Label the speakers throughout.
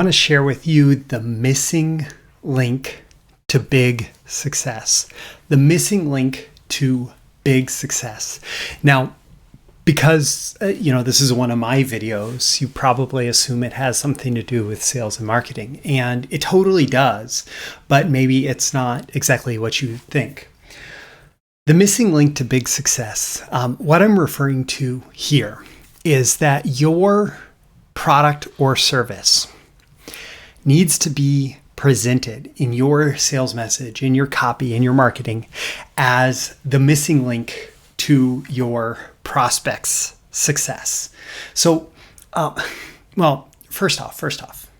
Speaker 1: I want to share with you the missing link to big success. The missing link to big success. Now, because this is one of my videos, you probably assume it has something to do with sales and marketing, and it totally does, but maybe it's not exactly what you think. The missing link to big success, what I'm referring to here is that your product or service needs to be presented in your sales message, in your copy, in your marketing as the missing link to your prospect's success. So, first off,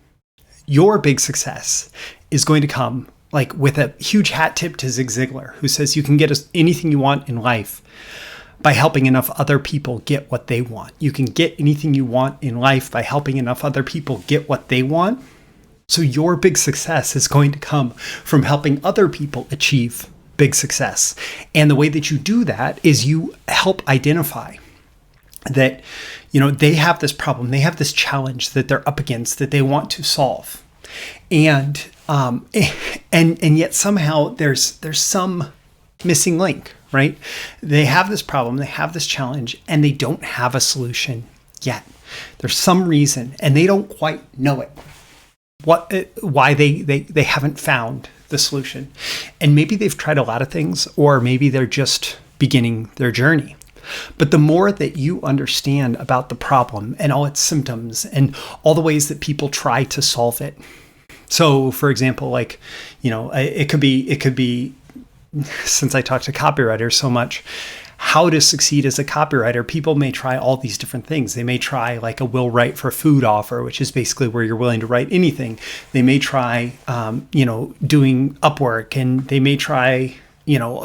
Speaker 1: your big success is going to come like with a huge hat tip to Zig Ziglar, who says you can get anything you want in life by helping enough other people get what they want. You can get anything you want in life by helping enough other people get what they want. So your big success is going to come from helping other people achieve big success. And the way that you do that is you help identify that, they have this problem, they have this challenge that they're up against that they want to solve. And yet somehow there's some missing link, right? They have this problem, they have this challenge, and they don't have a solution yet. There's some reason, and they don't quite know it. Why they haven't found the solution. And maybe they've tried a lot of things, or maybe they're just beginning their journey. But the more that you understand about the problem and all its symptoms and all the ways that people try to solve it. So for example, it could be, since I talk to copywriters so much, how to succeed as a copywriter. People may try all these different things. They may try like a will write for food offer, which is basically where you're willing to write anything. They may try, doing Upwork, and they may try,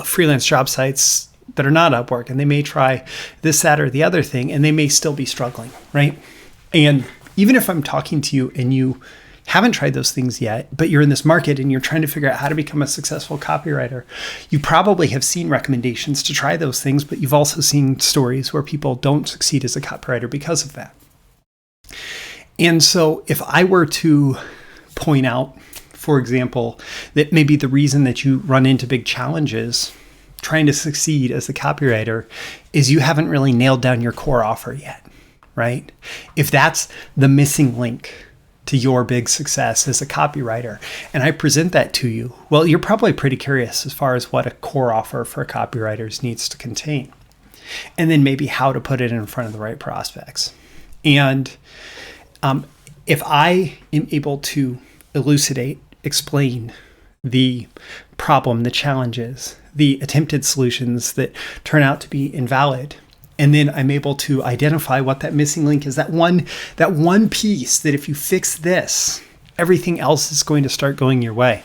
Speaker 1: freelance job sites that are not Upwork, and they may try this, that, or the other thing, and they may still be struggling, right? And even if I'm talking to you and you haven't tried those things yet, but you're in this market and you're trying to figure out how to become a successful copywriter, you probably have seen recommendations to try those things, but you've also seen stories where people don't succeed as a copywriter because of that. And so if I were to point out, for example, that maybe the reason that you run into big challenges trying to succeed as a copywriter is you haven't really nailed down your core offer yet, right? If that's the missing link to your big success as a copywriter, and I present that to you, well, you're probably pretty curious as far as what a core offer for copywriters needs to contain, and then maybe how to put it in front of the right prospects. And if I am able to explain the problem, the challenges, the attempted solutions that turn out to be invalid, and then I'm able to identify what that missing link is, that one piece that if you fix this, everything else is going to start going your way.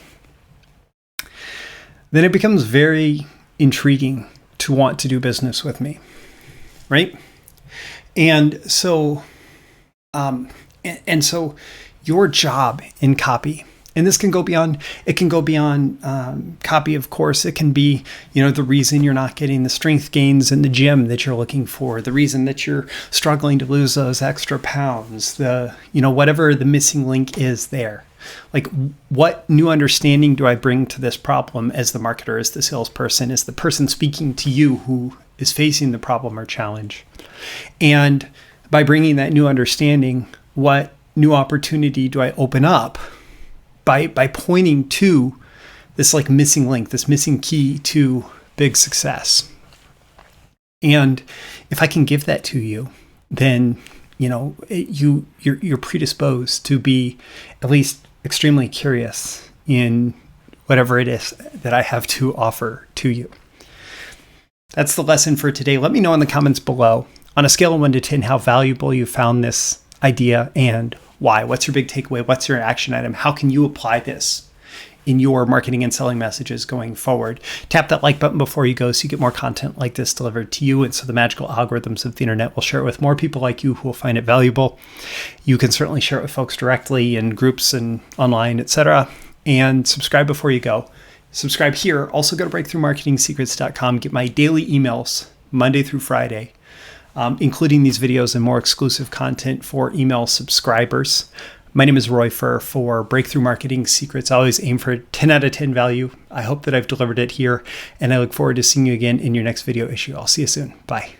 Speaker 1: Then it becomes very intriguing to want to do business with me, right? And so your job in copy, and this can go beyond copy, of course. It can be, the reason you're not getting the strength gains in the gym that you're looking for, the reason that you're struggling to lose those extra pounds, whatever the missing link is there. Like, what new understanding do I bring to this problem as the marketer, as the salesperson, as the person speaking to you who is facing the problem or challenge? And by bringing that new understanding, what new opportunity do I open up by pointing to this missing link, this missing key to big success? And if I can give that to you, then you're predisposed to be at least extremely curious in whatever it is that I have to offer to you. That's the lesson for today. Let me know in the comments below, on a scale of 1 to 10, how valuable you found this idea and why. What's your big takeaway? What's your action item? How can you apply this in your marketing and selling messages going forward? Tap that like button before you go so you get more content like this delivered to you. And so the magical algorithms of the internet will share it with more people like you who will find it valuable. You can certainly share it with folks directly in groups and online, etc. And subscribe before you go. Subscribe here. Also go to breakthroughmarketingsecrets.com. Get my daily emails Monday through Friday, including these videos and more exclusive content for email subscribers. My name is Roy Furr for Breakthrough Marketing Secrets. I always aim for 10 out of 10 value. I hope that I've delivered it here, and I look forward to seeing you again in your next video issue. I'll see you soon. Bye.